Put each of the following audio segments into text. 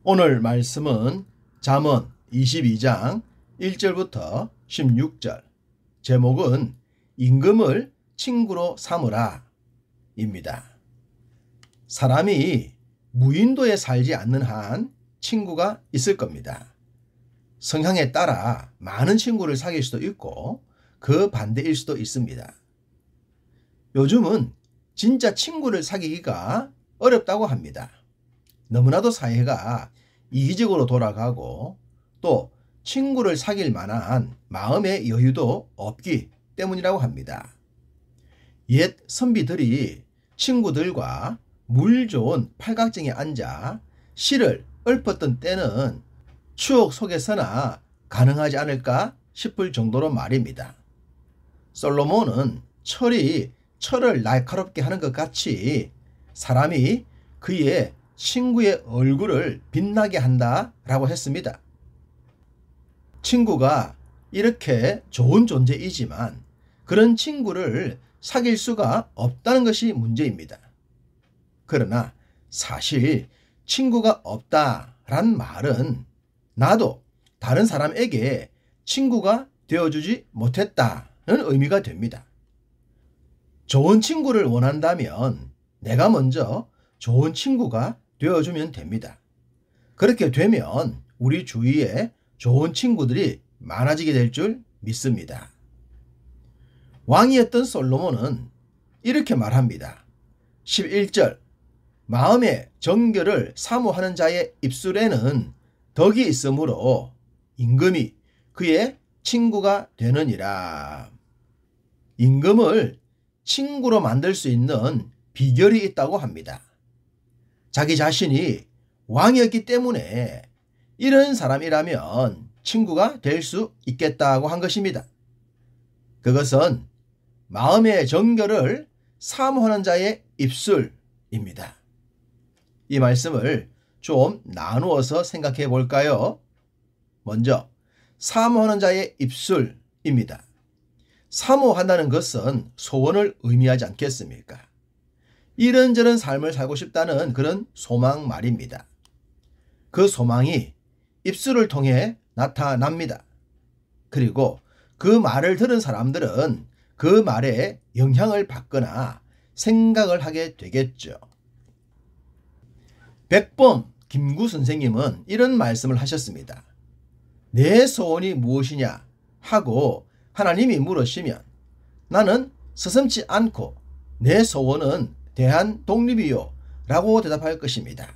오늘 말씀은 잠언 22장 1절부터 16절, 제목은 임금을 친구로 삼으라 입니다. 사람이 무인도에 살지 않는 한 친구가 있을 겁니다. 성향에 따라 많은 친구를 사귈 수도 있고 그 반대일 수도 있습니다. 요즘은 진짜 친구를 사귀기가 어렵다고 합니다. 너무나도 사회가 이기적으로 돌아가고 또 친구를 사귈 만한 마음의 여유도 없기 때문이라고 합니다. 옛 선비들이 친구들과 물 좋은 팔각정에 앉아 시를 읊었던 때는 추억 속에서나 가능하지 않을까 싶을 정도로 말입니다. 솔로몬은 철을 날카롭게 하는 것 같이 사람이 그의 친구의 얼굴을 빛나게 한다라고 했습니다. 친구가 이렇게 좋은 존재이지만 그런 친구를 사귈 수가 없다는 것이 문제입니다. 그러나 사실 친구가 없다란 말은 나도 다른 사람에게 친구가 되어주지 못했다는 의미가 됩니다. 좋은 친구를 원한다면 내가 먼저 좋은 친구가 되어주면 됩니다. 그렇게 되면 우리 주위에 좋은 친구들이 많아지게 될 줄 믿습니다. 왕이었던 솔로몬은 이렇게 말합니다. 11절, 마음의 정결을 사모하는 자의 입술에는 덕이 있으므로 임금이 그의 친구가 되느니라. 임금을 친구로 만들 수 있는 비결이 있다고 합니다. 자기 자신이 왕이었기 때문에 이런 사람이라면 친구가 될 수 있겠다고 한 것입니다. 그것은 마음의 정결을 사모하는 자의 입술입니다. 이 말씀을 좀 나누어서 생각해 볼까요? 먼저 사모하는 자의 입술입니다. 사모한다는 것은 소원을 의미하지 않겠습니까? 이런저런 삶을 살고 싶다는 그런 소망 말입니다. 그 소망이 입술을 통해 나타납니다. 그리고 그 말을 들은 사람들은 그 말에 영향을 받거나 생각을 하게 되겠죠. 백범 김구 선생님은 이런 말씀을 하셨습니다. 내 소원이 무엇이냐 하고 하나님이 물으시면 나는 서슴지 않고 내 소원은 대한 독립이요 라고 대답할 것입니다.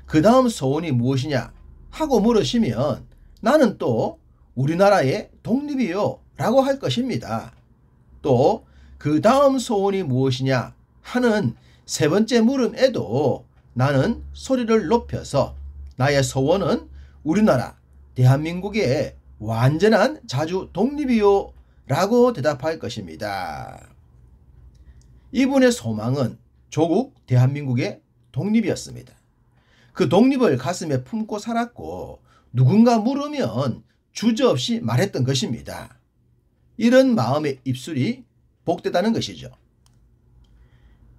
그 다음 소원이 무엇이냐 하고 물으시면 나는 또 우리나라의 독립이요 라고 할 것입니다. 또 그 다음 소원이 무엇이냐 하는 세 번째 물음에도 나는 소리를 높여서 나의 소원은 우리나라 대한민국의 완전한 자주 독립이요 라고 대답할 것입니다. 이분의 소망은 조국 대한민국의 독립이었습니다. 그 독립을 가슴에 품고 살았고 누군가 물으면 주저없이 말했던 것입니다. 이런 마음의 입술이 복되다는 것이죠.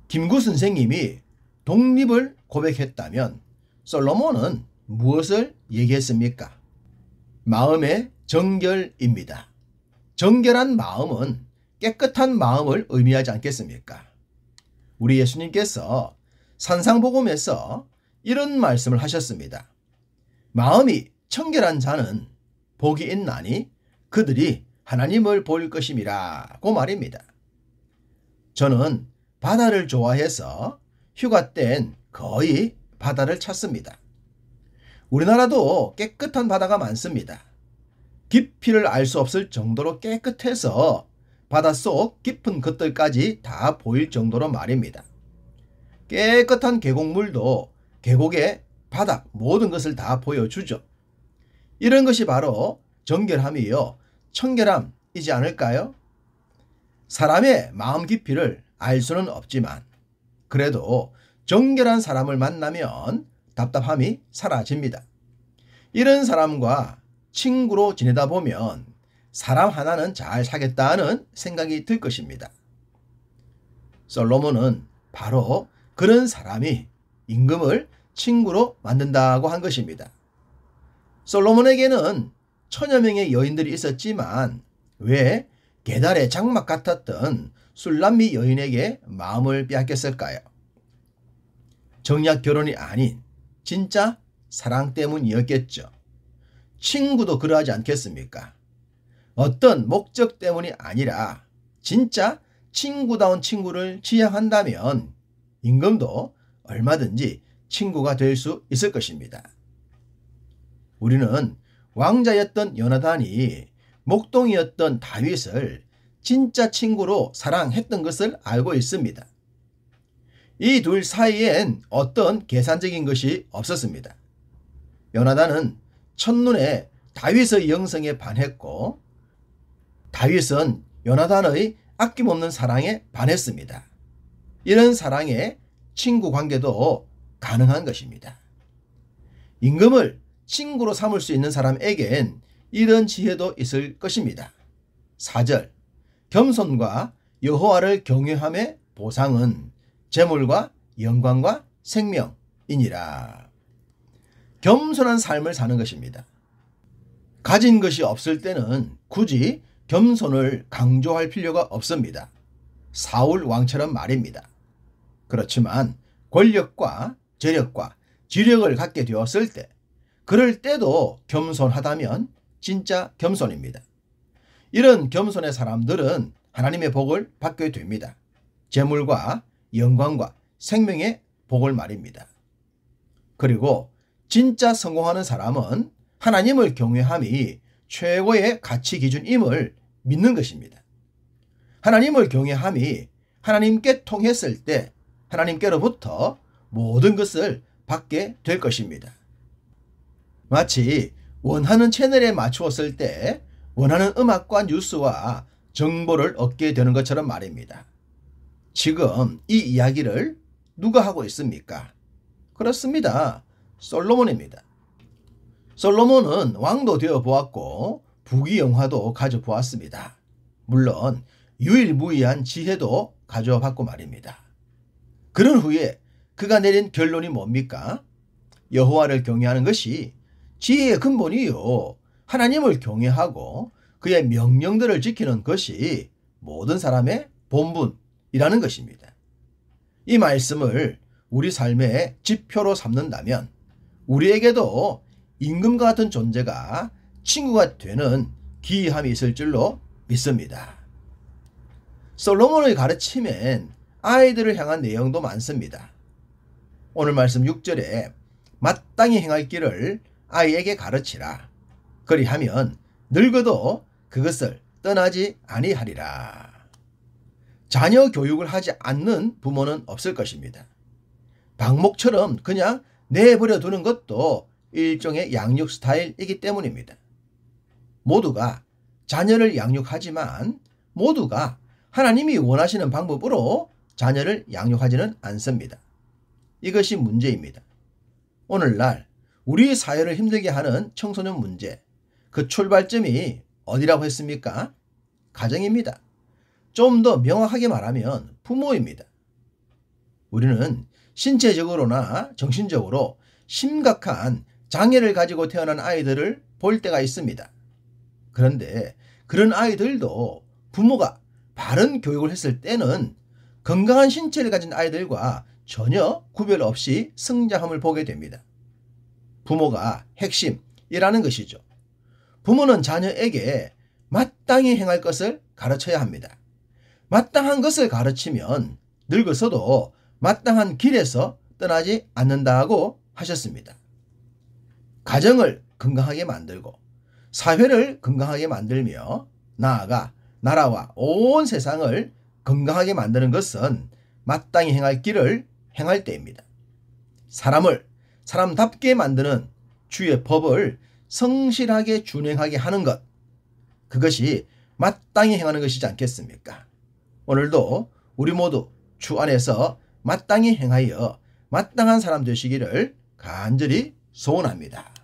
김구 선생님이 독립을 고백했다면 솔로몬은 무엇을 얘기했습니까? 마음의 정결입니다. 정결한 마음은 깨끗한 마음을 의미하지 않겠습니까? 우리 예수님께서 산상복음에서 이런 말씀을 하셨습니다. 마음이 청결한 자는 복이 있나니 그들이 하나님을 볼 것임이라고 말입니다. 저는 바다를 좋아해서 휴가 땐 거의 바다를 찾습니다. 우리나라도 깨끗한 바다가 많습니다. 깊이를 알 수 없을 정도로 깨끗해서 바닷속 깊은 것들까지 다 보일 정도로 말입니다. 깨끗한 계곡물도 계곡의 바닥 모든 것을 다 보여주죠. 이런 것이 바로 정결함이요 청결함이지 않을까요? 사람의 마음 깊이를 알 수는 없지만 그래도 정결한 사람을 만나면 답답함이 사라집니다. 이런 사람과 친구로 지내다 보면 사람 하나는 잘 사겠다는 생각이 들 것입니다. 솔로몬은 바로 그런 사람이 임금을 친구로 만든다고 한 것입니다. 솔로몬에게는 1000여 명의 여인들이 있었지만 왜 게달의 장막 같았던 술람미 여인에게 마음을 빼앗겼을까요? 정략 결혼이 아닌 진짜 사랑 때문이었겠죠. 친구도 그러하지 않겠습니까? 어떤 목적 때문이 아니라 진짜 친구다운 친구를 지향한다면 임금도 얼마든지 친구가 될 수 있을 것입니다. 우리는 왕자였던 요나단이 목동이었던 다윗을 진짜 친구로 사랑했던 것을 알고 있습니다. 이 둘 사이엔 어떤 계산적인 것이 없었습니다. 요나단은 첫눈에 다윗의 영성에 반했고 다윗은 요나단의 아낌없는 사랑에 반했습니다. 이런 사랑에 친구 관계도 가능한 것입니다. 임금을 친구로 삼을 수 있는 사람에겐 이런 지혜도 있을 것입니다. 4절 겸손과 여호와를 경외함의 보상은 재물과 영광과 생명이니라. 겸손한 삶을 사는 것입니다. 가진 것이 없을 때는 굳이 겸손을 강조할 필요가 없습니다. 사울 왕처럼 말입니다. 그렇지만 권력과 재력과 지력을 갖게 되었을 때 그럴 때도 겸손하다면 진짜 겸손입니다. 이런 겸손의 사람들은 하나님의 복을 받게 됩니다. 재물과 영광과 생명의 복을 말입니다. 그리고 진짜 성공하는 사람은 하나님을 경외함이 최고의 가치 기준임을 믿는 것입니다. 하나님을 경외함이 하나님께 통했을 때 하나님께로부터 모든 것을 받게 될 것입니다. 마치 원하는 채널에 맞추었을 때 원하는 음악과 뉴스와 정보를 얻게 되는 것처럼 말입니다. 지금 이 이야기를 누가 하고 있습니까? 그렇습니다. 솔로몬입니다. 솔로몬은 왕도 되어 보았고 부귀영화도 가져보았습니다. 물론 유일무이한 지혜도 가져와 봤고 말입니다. 그런 후에 그가 내린 결론이 뭡니까? 여호와를 경외하는 것이 지혜의 근본이요. 하나님을 경외하고 그의 명령들을 지키는 것이 모든 사람의 본분이라는 것입니다. 이 말씀을 우리 삶의 지표로 삼는다면 우리에게도 임금과 같은 존재가 친구가 되는 기이함이 있을 줄로 믿습니다. 솔로몬의 가르침엔 아이들을 향한 내용도 많습니다. 오늘 말씀 6절에 마땅히 행할 길을 아이에게 가르치라. 그리하면 늙어도 그것을 떠나지 아니하리라. 자녀 교육을 하지 않는 부모는 없을 것입니다. 방목처럼 그냥 내버려 두는 것도 일종의 양육 스타일이기 때문입니다. 모두가 자녀를 양육하지만 모두가 하나님이 원하시는 방법으로 자녀를 양육하지는 않습니다. 이것이 문제입니다. 오늘날 우리 사회를 힘들게 하는 청소년 문제, 그 출발점이 어디라고 했습니까? 가정입니다. 좀 더 명확하게 말하면 부모입니다. 우리는 신체적으로나 정신적으로 심각한 장애를 가지고 태어난 아이들을 볼 때가 있습니다. 그런데 그런 아이들도 부모가 바른 교육을 했을 때는 건강한 신체를 가진 아이들과 전혀 구별 없이 성장함을 보게 됩니다. 부모가 핵심이라는 것이죠. 부모는 자녀에게 마땅히 행할 것을 가르쳐야 합니다. 마땅한 것을 가르치면 늙어서도 마땅한 길에서 떠나지 않는다고 하셨습니다. 가정을 건강하게 만들고 사회를 건강하게 만들며 나아가 나라와 온 세상을 건강하게 만드는 것은 마땅히 행할 길을 행할 때입니다. 사람을 사람답게 만드는 주의 법을 성실하게 준행하게 하는 것, 그것이 마땅히 행하는 것이지 않겠습니까? 오늘도 우리 모두 주 안에서 마땅히 행하여 마땅한 사람 되시기를 간절히 소원합니다.